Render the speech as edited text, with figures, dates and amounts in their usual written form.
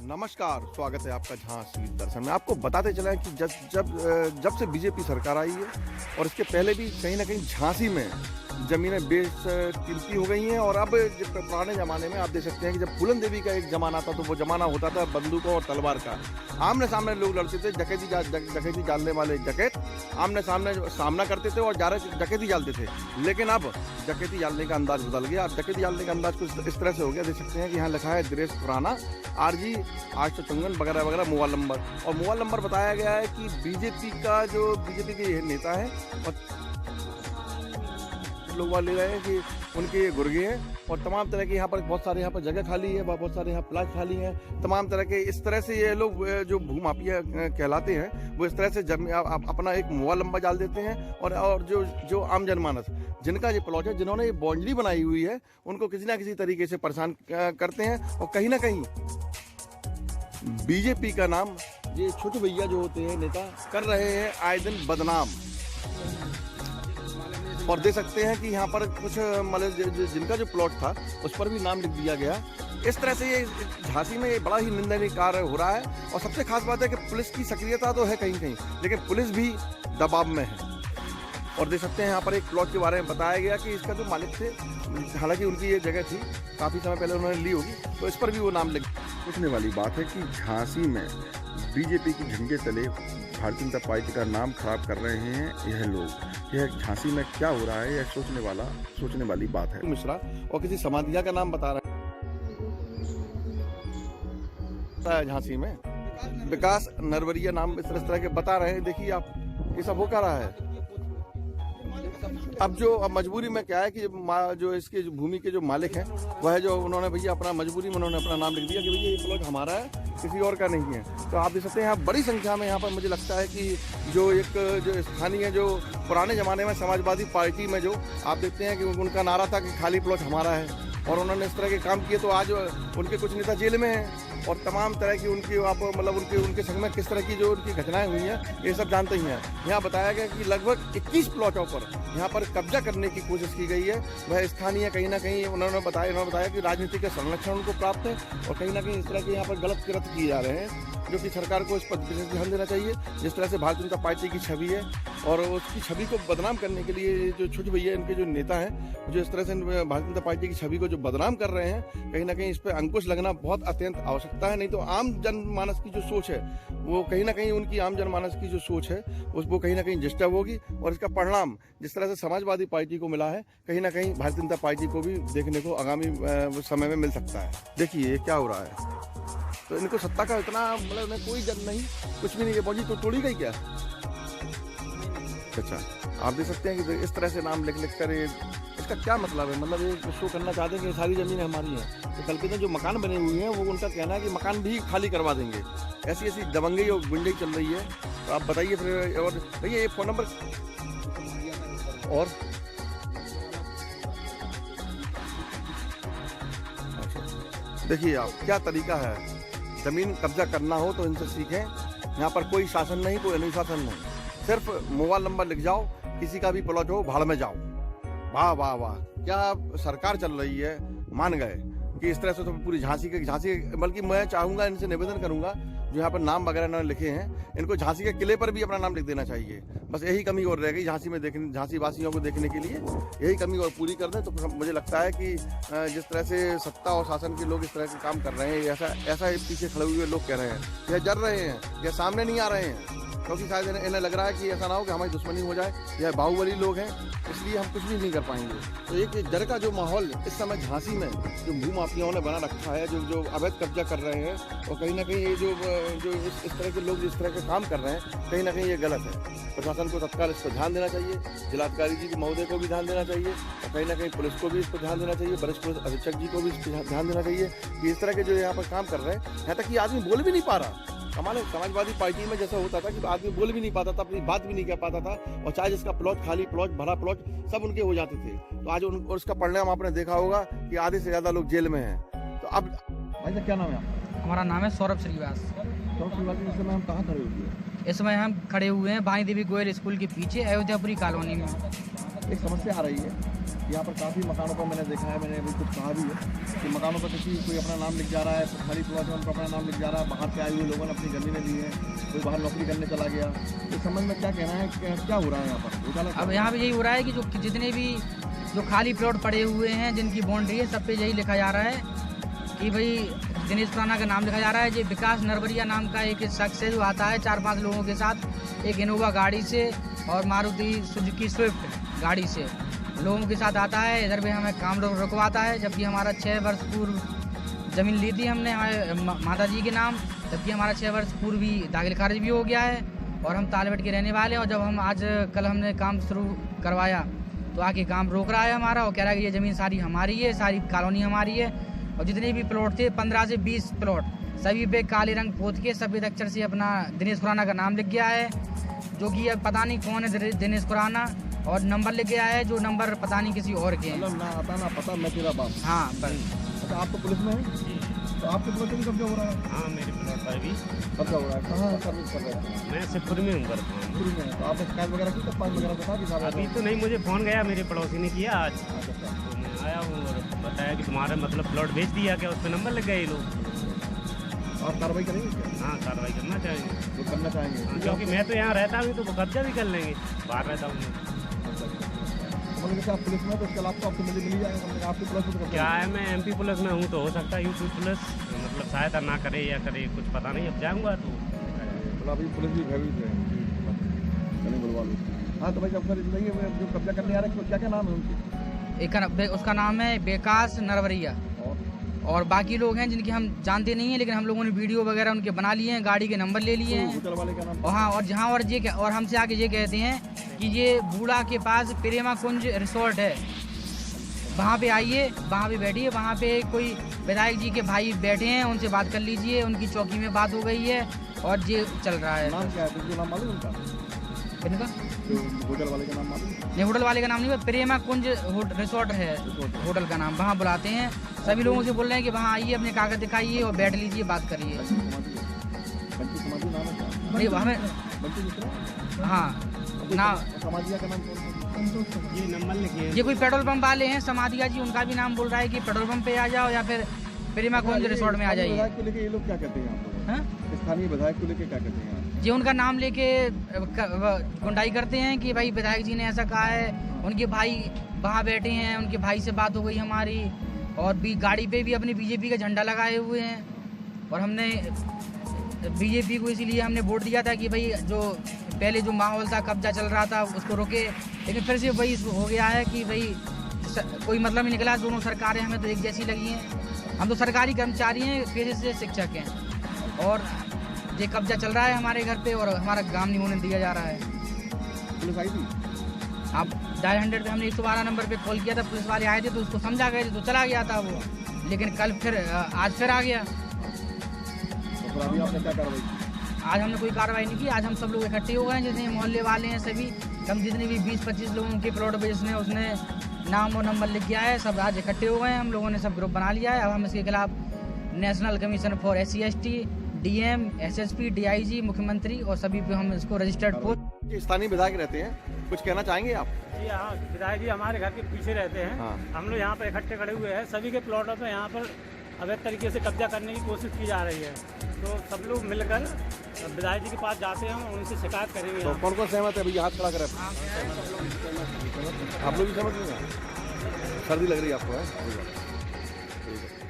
नमस्कार, स्वागत है आपका झांसी दर्शन में। आपको बताते चला कि जब से बीजेपी सरकार आई है और इसके पहले भी कहीं ना कहीं झांसी में ज़मीनें बेशकीमती हो गई हैं। और अब पुराने ज़माने में आप देख सकते हैं कि जब फूलन देवी का एक ज़माना था तो वो ज़माना होता था बंदूकों और तलवार का। आमने सामने लोग लड़ते थे, डकैती डालने वाले डकैत आमने सामना करते थे और डकैती डालते थे। लेकिन अब डकैती डालने का अंदाज बदल गया। अब डकैती डालने का अंदाज कुछ इस तरह से हो गया, देख सकते हैं कि यहाँ लिखा है दिनेश खुराना RG 854 वगैरह वगैरह मोबाइल नंबर। और मोबाइल नंबर बताया गया है कि बीजेपी के नेता है और लोग ले रहे हैं कि उनके गुर्गे हैं और तमाम तरह के यहाँ पर बहुत सारे यहाँ पर जगह खाली है, बहुत सारे यहाँ प्लाट खाली हैं। तमाम तरह के इस तरह से ये लोग जो भूमाफिया कहलाते हैं वो इस तरह से अपना एक मोबाइल नंबर डाल देते हैं और जो आम जनमानस जिनका ये प्लॉट है, जिन्होंने ये बाउंड्री बनाई हुई है, उनको किसी ना किसी तरीके से परेशान करते हैं। और कहीं ना कहीं बीजेपी का नाम ये छोटे भैया जो होते हैं नेता कर रहे हैं आए दिन बदनाम। और देख सकते हैं कि यहाँ पर कुछ मतलब जिनका जो प्लॉट था उस पर भी नाम लिख दिया गया। इस तरह से ये झांसी में ये बड़ा ही निंदनीय कार्य हो रहा है। और सबसे खास बात है कि पुलिस की सक्रियता तो है कहीं कहीं, लेकिन पुलिस भी दबाव में है। और देख सकते हैं यहाँ पर एक प्लॉट के बारे में बताया गया कि इसका जो मालिक थे, हालांकि उनकी ये जगह थी, काफ़ी समय पहले उन्होंने ली होगी, तो इस पर भी वो नाम लिख। पूछने वाली बात है कि झांसी में बीजेपी के झंडे तले भारतीय जनता पार्टी का नाम खराब कर रहे हैं यह लोग। यह झांसी में क्या हो रहा है, यह सोचने वाली बात है। मिश्रा और किसी समाधिया का नाम बता रहे हैं झांसी में, विकास नरवरिया नाम इस तरह के बता रहे हैं। देखिए आप, ये सब हो क्या रहा है। अब मजबूरी में क्या है कि जो इसके भूमि के जो मालिक हैं वह जो उन्होंने भैया अपना मजबूरी में उन्होंने अपना नाम लिख दिया कि भैया ये प्लॉट हमारा है, किसी और का नहीं है। तो आप देख सकते हैं यहाँ बड़ी संख्या में यहाँ पर मुझे लगता है कि जो स्थानीय जो पुराने ज़माने में समाजवादी पार्टी में जो आप देखते हैं कि उनका नारा था कि खाली प्लॉट हमारा है, और उन्होंने इस तरह के काम किए। तो आज उनके कुछ नेता जेल में हैं और तमाम तरह की उनकी आप मतलब उनके संग में किस तरह की जो उनकी घटनाएं हुई हैं ये सब जानते ही हैं। यहाँ बताया गया कि लगभग 21 प्लॉटों पर यहाँ पर कब्जा करने की कोशिश की गई है। वह स्थानीय कहीं ना कहीं उन्होंने बताया कि राजनीति के संरक्षण उनको प्राप्त है और कहीं ना कहीं इस तरह के यहाँ पर गलत कृत्य किए जा रहे हैं, जो कि सरकार को इस पर विशेष ध्यान देना चाहिए। जिस तरह से भारतीय जनता पार्टी की छवि है और उसकी छवि को बदनाम करने के लिए जो छोटे भैया इनके जो नेता हैं, जो इस तरह से भारतीय जनता पार्टी की छवि को जो बदनाम कर रहे हैं, कहीं ना कहीं इस पर अंकुश लगना बहुत अत्यंत आवश्यकता है। नहीं तो आम जनमानस की जो सोच है वो कहीं ना कहीं उनकी आम जनमानस की जो सोच है वो कहीं ना कहीं डिस्टर्ब होगी। और इसका परिणाम जिस तरह से समाजवादी पार्टी को मिला है, कहीं ना कहीं भारतीय जनता पार्टी को भी देखने को आगामी समय में मिल सकता है। देखिए क्या हो रहा है। तो इनको सत्ता का इतना मतलब उन्हें कोई जन नहीं, कुछ भी नहीं है। बॉजी तो तोड़ी गई क्या? अच्छा, आप देख सकते हैं कि इस तरह से नाम लिख कर इसका क्या मतलब है। मतलब ये शो करना चाहते हैं कि सारी ज़मीनें हमारी हैं। तो कल्पित जो मकान बने हुए हैं वो उनका कहना है कि मकान भी खाली करवा देंगे। ऐसी दबंगई और गुंडई चल रही है। तो आप बताइए फिर। और भैया ये फ़ोन नंबर और देखिए आप क्या तरीका है। ज़मीन कब्जा करना हो तो इनसे सीखें। यहाँ पर कोई शासन नहीं, कोई अनुशासन नहीं। सिर्फ मोबाइल नंबर लिख जाओ, किसी का भी प्लॉट हो भाड़ में जाओ। वाह वाह वाह, क्या सरकार चल रही है। मान गए कि इस तरह से तो पूरी झांसी बल्कि मैं चाहूँगा, इनसे निवेदन करूँगा जो यहाँ पर नाम वगैरह इन्होंने लिखे हैं, इनको झांसी के किले पर भी अपना नाम लिख देना चाहिए। बस यही कमी और रह गई झांसी में झांसी वासियों को देखने के लिए। यही कमी और पूरी कर दें तो मुझे लगता है कि जिस तरह से सत्ता और शासन के लोग इस तरह के काम कर रहे हैं, ऐसा पीछे खड़े हुए लोग कह रहे हैं, यह जर रहे हैं, यह सामने नहीं आ रहे हैं, क्योंकि शायद इन्हें लग रहा है कि ऐसा ना हो कि हमारी दुश्मनी हो जाए। यह बाहुबली लोग हैं, इसलिए हम कुछ भी नहीं कर पाएंगे। तो एक डर का जो माहौल इस समय झांसी में जो भूमाफियाओं ने बना रखा है, जो अवैध कब्जा कर रहे हैं, और कहीं ना कहीं ये जो इस तरह के लोग जिस तरह के काम कर रहे हैं, कहीं ना कहीं ये गलत है। प्रशासन को तत्काल इस पर ध्यान देना चाहिए। जिलाधिकारी जी महोदय को भी ध्यान देना चाहिए और कहीं ना कहीं पुलिस को भी इस पर ध्यान देना चाहिए। वरिष्ठ पुलिस अधीक्षक जी को भी इस पर ध्यान देना चाहिए कि इस तरह के जो यहाँ पर काम कर रहे हैं, यहाँ तक कि आदमी बोल भी नहीं पा रहा। हमारे समाजवादी पार्टी में जैसा होता था कि आदमी बोल भी नहीं पाता था, अपनी बात भी नहीं कह पाता था, और चाहे जिसका प्लॉट खाली प्लॉट भरा प्लॉट सब उनके हो जाते थे। तो आज उसका परिणाम आपने देखा होगा कि आधे से ज्यादा लोग जेल में हैं। तो अब भाई क्या नाम है आपका? हमारा नाम है सौरभ श्रीवास। इस समय हम कहाँ खड़े हुए हैं? इस समय हम खड़े हुए हैं भाई देवी गोयल स्कूल के पीछे अयोध्यापुरी कॉलोनी में। एक समस्या आ रही है, यहाँ पर काफ़ी मकानों पर मैंने देखा है, मैंने अभी कुछ कहा भी है कि मकानों पर कोई अपना नाम लिख जा रहा है, खाली प्लॉट है उनका अपना नाम लिख जा रहा है, बाहर से आए हुए लोगों ने अपनी ज़मीनें ली हैं, कोई बाहर नौकरी करने चला गया। इस संबंध में क्या कहना है, क्या हो रहा है यहाँ पर? अब यहाँ पे यही हो रहा है कि जो जितने भी जो खाली प्लॉट पड़े हुए हैं, जिनकी बाउंड्री है, सब पे यही लिखा जा रहा है कि भाई दिनेश खुराना का नाम लिखा जा रहा है। ये विकास नरवरिया नाम का एक शख्स है जो आता है 4-5 लोगों के साथ, एक इनोवा गाड़ी से और मारुति सुजुकी स्विफ्ट गाड़ी से लोगों के साथ आता है। इधर भी हमें काम रुकवाता है, जबकि हमारा 6 वर्ष पूर्व ज़मीन ली थी हमने हमारे माता जी के नाम, जबकि हमारा 6 वर्ष पूर्व भी दाखिल खारिज भी हो गया है और हम तालबेट के रहने वाले हैं। और जब हम कल हमने काम शुरू करवाया तो आके काम रोक रहा है हमारा और कह रहा है कि ये ज़मीन सारी हमारी है, सारी कॉलोनी हमारी है। और जितने भी प्लॉट थे 15 से 20 प्लॉट सभी पे काले रंग पोत के सफ़ेद अक्षर से अपना दिनेश खुराना का नाम लिख गया है, जो कि अब पता नहीं कौन है दिनेश खुराना, और नंबर लिख गया है जो नंबर पता नहीं किसी और के हैं। मतलब ना आता ना पता, मैं तेरा बाप। हाँ बस। अच्छा, आप तो पुलिस में हैं? तो आपके प्लॉट में कब्जा हो रहा है? हाँ, मेरे प्लॉट पर भी कब्जा हो रहा है। कहाँ सर्विस कर रहे हैं? मैं शिवपुर में हूँ करता हूँ। पुलिस में। तो आपने शिकायत वगैरह की, तब वगैरह बता दी साहब? अभी तो नहीं, मुझे फ़ोन गया, मेरे पड़ोसी ने किया आज, अच्छा। तो मैं आया हूँ और बताया कि तुम्हारा मतलब प्लॉट बेच दिया क्या, उस पर नंबर लग गए ये लोग। आप कार्रवाई करेंगे क्या? हाँ, कार्रवाई करना चाहेंगे। जो करना चाहेंगे? हाँ, क्योंकि मैं तो यहाँ रहता हूँ तो वो कब्जा भी कर लेंगे, बाहर रहता हूँ मैं। मतलब जैसे आप पुलिस में, तो उसके अलावा तो आपको मिल जाएगा। आपकी पुलिस में तो क्या है, मैं MP पुलिस में हूँ तो हो सकता है यूपी पुलिस मतलब सहायता ना करे या करे, कुछ पता नहीं, अब जाऊँगा तो। मतलब अभी पुलिस भी भयभीत है, चलिए बुलवा लो। हाँ तो भाई जब सर इसलिए जो कब्जा करने आ रहे हैं, क्या क्या नाम है उनके? उसका नाम है विकास नरवरिया, और बाकी लोग हैं जिनकी हम जानते नहीं हैं, लेकिन हम लोगों ने वीडियो वगैरह उनके बना लिए हैं, गाड़ी के नंबर ले लिए हैं। होटल वाले का नाम? और हाँ, और जहाँ और हमसे आके ये कहते हैं कि ये बूढ़ा के पास प्रेमा कुंज रिसोर्ट है, वहाँ पे आइए, वहाँ पे बैठिए, वहाँ पे कोई विधायक जी के भाई बैठे हैं, उनसे बात कर लीजिए, उनकी चौकी में बात हो गई है और ये चल रहा है। नाम क्या है? तुमको नाम मालूम उनका? इनका होटल वाले का नाम मालूम? नहीं, होटल वाले का नाम नहीं, प्रेमा कुंज रिसोर्ट है होटल का नाम। वहाँ बुलाते हैं, सभी लोगों से बोल रहे हैं कि वहाँ आइए, अपने कागज दिखाइए और बैठ लीजिए, बात करिए। नहीं हमें, हाँ ना, समाजिया का नाम कौन? ये नंबर लिखिए। ये कोई पेट्रोल पंप वाले हैं समाधिया जी, उनका भी नाम बोल रहा है कि पेट्रोल पंप पे आ जाओ या फिर प्रेमा कुंज रिसोर्ट में आ जाइए। विधायक को लेके ये लोग क्या कहते हैं आप लोग? स्थानीय विधायक को लेके क्या कहते हैं? ये उनका नाम लेके गुंडाई करते हैं कि भाई विधायक जी ने ऐसा कहा है, उनके भाई वहाँ बैठे हैं, उनके भाई से बात हो गई हमारी, और भी गाड़ी पे भी अपने बीजेपी का झंडा लगाए हुए हैं। और हमने बीजेपी को इसीलिए हमने वोट दिया था कि भाई जो पहले जो माहौल था, कब्जा चल रहा था, उसको रोके, लेकिन फिर से वही हो गया है कि भाई कोई मतलब नहीं निकला। दोनों सरकारें हमें तो एक जैसी लगी हैं, हम तो सरकारी कर्मचारी हैं, पेशे से शिक्षक हैं, और ये कब्जा चल रहा है हमारे घर पे और हमारा काम नहीं होने दिया जा रहा है। पुलिस आई थी? आप डायल 100 पे हमने 112 नंबर पे कॉल किया था, पुलिस वाले आए थे तो उसको समझा गए थे तो चला गया था वो, लेकिन कल फिर आज फिर आ गया। तो अभी आपने क्या कार्रवाई की? आज हमने कोई कार्रवाई नहीं की, आज हम सब लोग इकट्ठे हो गए हैं, जितने मोहल्ले वाले हैं सभी, कम जितने भी 20-25 लोगों के प्लॉट पे जिसने उसने नाम और नंबर लिख गया है, सब आज इकट्ठे हो गए हैं। हम लोगों ने सब ग्रुप बना लिया है। अब हम इसके खिलाफ national commission for SC/ST, DM, SSP, DIG, मुख्यमंत्री और सभी पे हम इसको रजिस्टर्ड पोस्ट। स्थानीय विधायक रहते हैं, कुछ कहना चाहेंगे आप? जी हाँ, विधायक जी हमारे घर के पीछे रहते हैं। हाँ। हम लोग यहाँ पर इकट्ठे खड़े हुए हैं, सभी के प्लॉटों पे यहाँ पर अवैध तरीके से कब्जा करने की कोशिश की जा रही है, तो सब लोग मिलकर विधायक जी के पास जाते हैं, उनसे शिकायत करेंगे। तो कौन कौन सहमत है? अभी हाथ खड़ा करें। आप लोग भी सहमत नहीं हैं? सर्दी लग रही है आपको? है ठीक है।